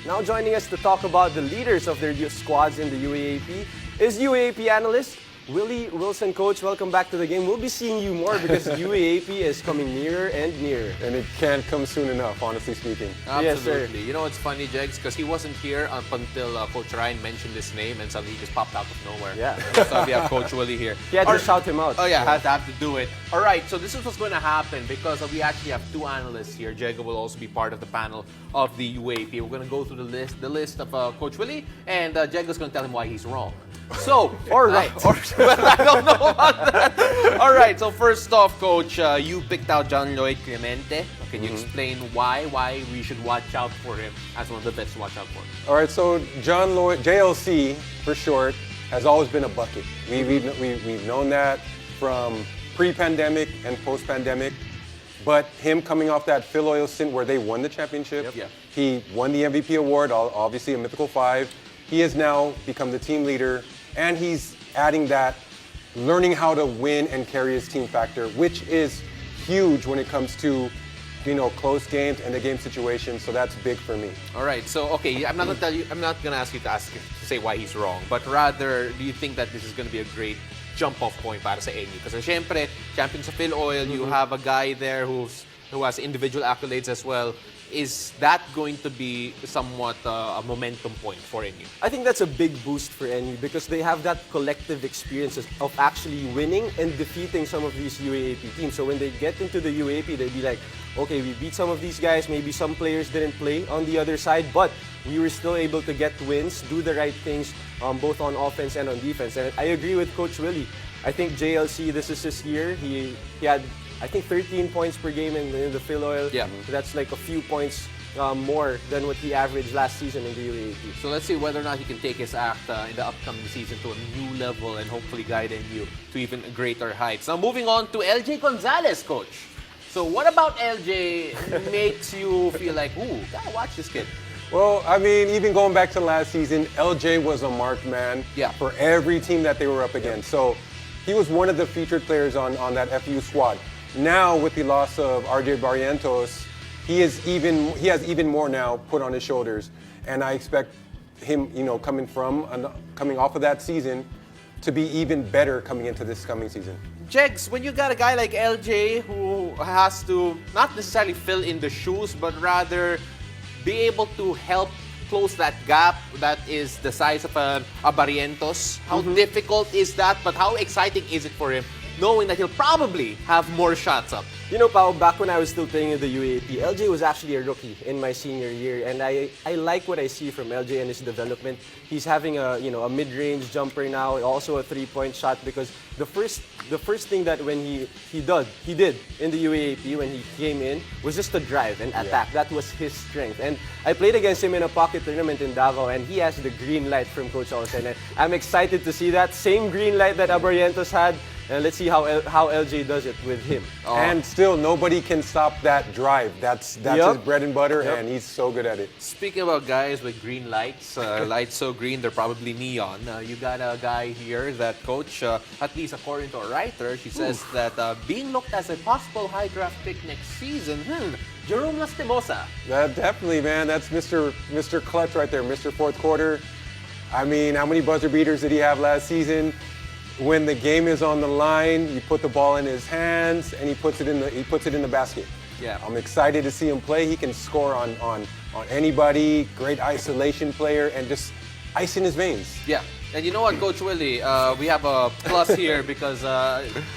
Now joining us to talk about the leaders of their squads in the UAAP is UAAP analyst Willie Wilson. Coach, welcome back to the game. We'll be seeing you more because UAAP is coming nearer and nearer. And it can't come soon enough, honestly speaking. Absolutely. Yes, sir. You know, it's funny, Jegs, because he wasn't here up until Coach Ryan mentioned his name and suddenly he just popped out of nowhere. Yeah. So we have Coach Willie here. He had to shout him out. Oh, yeah, had to have to do it. All right, so this is what's going to happen because we actually have two analysts here. Jego will also be part of the panel of the UAAP. We're going to go through the list of Coach Willie, and Jego's going to tell him why he's wrong. So, Or right. Well, I don't know about that. All right, so first off, Coach, you picked out John Lloyd Clemente. Can you explain why we should watch out for him as one of the best to watch out for? All right, so John Lloyd, JLC for short, has always been a bucket. We've known that from pre-pandemic and post-pandemic. But him coming off that Phil Oil stint where they won the championship, he won the MVP award, obviously a mythical 5. He has now become the team leader, and he's adding that learning how to win and carry his team factor, which is huge when it comes to, close games and the game situation. So that's big for me. All right. So okay, I'm not gonna ask you to say why he's wrong, but rather, do you think that this is gonna be a great jump-off point para sa inyo? Because syempre, champion sa Phil Oil, you have a guy there who has individual accolades as well. Is that going to be somewhat a momentum point for NU? I think that's a big boost for NU because they have that collective experience of actually winning and defeating some of these UAAP teams. So when they get into the UAAP, they'll be like, okay, we beat some of these guys, maybe some players didn't play on the other side, but we were still able to get wins, do the right things, both on offense and on defense. And I agree with Coach Willie. I think JLC, this is his year. He had, I think, 13 points per game in the Phil Oil. Yeah. So that's like a few points more than what he averaged last season in the UAAP. So let's see whether or not he can take his act in the upcoming season to a new level and hopefully guide NU to even greater heights. Now moving on to LJ Gonzalez, Coach. So what about LJ makes you feel like, ooh, gotta watch this kid? Well, I mean, even going back to last season, LJ was a marked man for every team that they were up against. So he was one of the featured players on that FU squad. Now, with the loss of RJ Barrientos, he has even more now put on his shoulders, and I expect him, coming off of that season, to be even better coming into this coming season. Jegs, when you got a guy like LJ who has to not necessarily fill in the shoes, but rather be able to help close that gap that is the size of a Barrientos, how difficult is that, but how exciting is it for him knowing that he'll probably have more shots up? You know, Pao, back when I was still playing in the UAAP, LJ was actually a rookie in my senior year, and I like what I see from LJ and his development. He's having a mid-range jumper now, also a three-point shot, because the first thing that when he did in the UAAP when he came in was just to drive and attack. That was his strength. And I played against him in a pocket tournament in Davao, and he has the green light from Coach Olsen. And I'm excited to see that same green light that Barrientos had. And let's see how LJ does it with him. And still, nobody can stop that drive. That's his bread and butter, and he's so good at it. Speaking about guys with green lights, lights so green they're probably neon. You got a guy here that, Coach, at least according to a writer, she says that being looked as a possible high draft pick next season, Jerom Lastimosa. Definitely, man. That's Mr. Clutch right there, Mr. Fourth Quarter. I mean, how many buzzer beaters did he have last season? When the game is on the line, you put the ball in his hands and he puts it in the basket. Yeah. I'm excited to see him play. He can score on anybody, great isolation player, and just ice in his veins. Yeah. And you know what, Coach Willie, we have a plus here because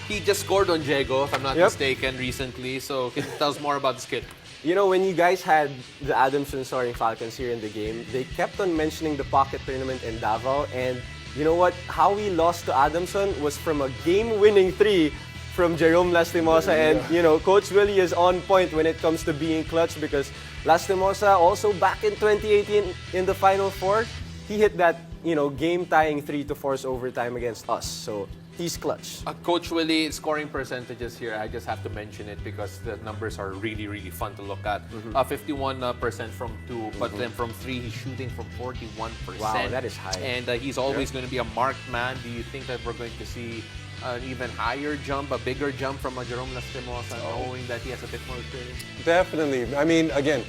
he just scored on Jego, if I'm not mistaken, recently. So can you tell us more about this kid? You know, when you guys had the Adamson Soaring Falcons here in the game, they kept on mentioning the pocket tournament in Davao, and you know what? How we lost to Adamson was from a game-winning 3 from Jerom Lastimosa. And, Coach Willie is on point when it comes to being clutch because Lastimosa also back in 2018 in the Final Four, he hit that, game-tying 3 to force overtime against us. So he's clutch. Coach Willie, scoring percentages here, I just have to mention it because the numbers are really, really fun to look at. 51% from 2, but then from 3, he's shooting from 41%. Wow, that is high. And he's always going to be a marked man. Do you think that we're going to see an even higher jump, a bigger jump from Jerom Lastimosa, knowing that he has a bit more experience? Definitely. I mean, again,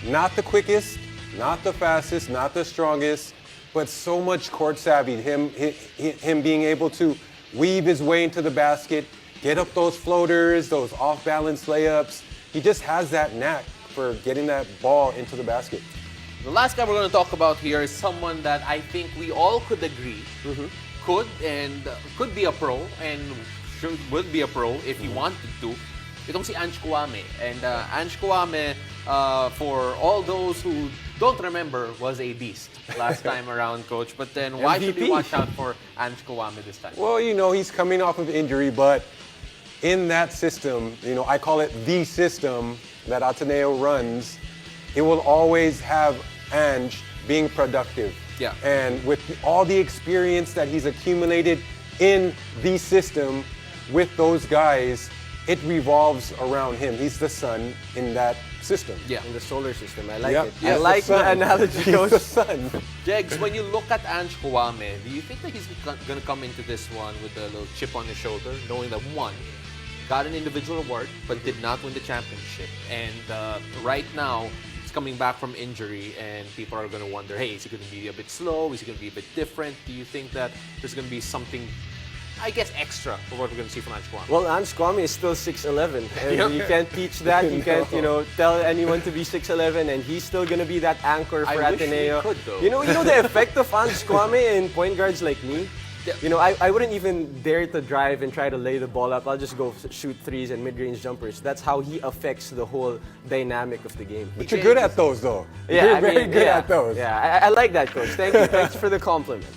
not the quickest, Not the fastest, not the strongest, but so much court savvy. Him being able to weave his way into the basket, get up those floaters, those off-balance layups. He just has that knack for getting that ball into the basket. The last guy we're going to talk about here is someone that I think we all could agree could be a pro and would be a pro if he wanted to. Itong si Ange Kouame. And Ange Kouame, for all those who don't remember, was a beast last time around, Coach. But then why should we MVP. watch out for Ange Kouame this time? Well, you know, he's coming off of injury, but in that system, you know, I call it the system that Ateneo runs, it will always have Ange being productive. Yeah. And with all the experience that he's accumulated in the system with those guys, it revolves around him. He's the sun in that system. Yeah. In the solar system. I like Yep. it. He's I like the sun. analogy, He's Coach. the sun. Jegs, when you look at Ange Kouame, do you think that he's going to come into this one with a little chip on his shoulder, knowing that one, got an individual award, but did not win the championship, and right now he's coming back from injury, and people are going to wonder, hey, is he going to be a bit slow? Is he going to be a bit different? Do you think that there's going to be something, I guess, extra for what we're going to see from Ange Kouame? Well, Ange Kouame is still 6'11", and you can't teach that. You can't, tell anyone to be 6'11", and he's still gonna be that anchor for I wish we Ateneo. could, though. You know the effect of Ange Kouame in point guards like me. I wouldn't even dare to drive and try to lay the ball up. I'll just go shoot threes and mid-range jumpers. That's how he affects the whole dynamic of the game. But you're good at those, though. Yeah, You're I very mean, good yeah, at those. Yeah, I like that, Coach. Thank you. Thanks for the compliment.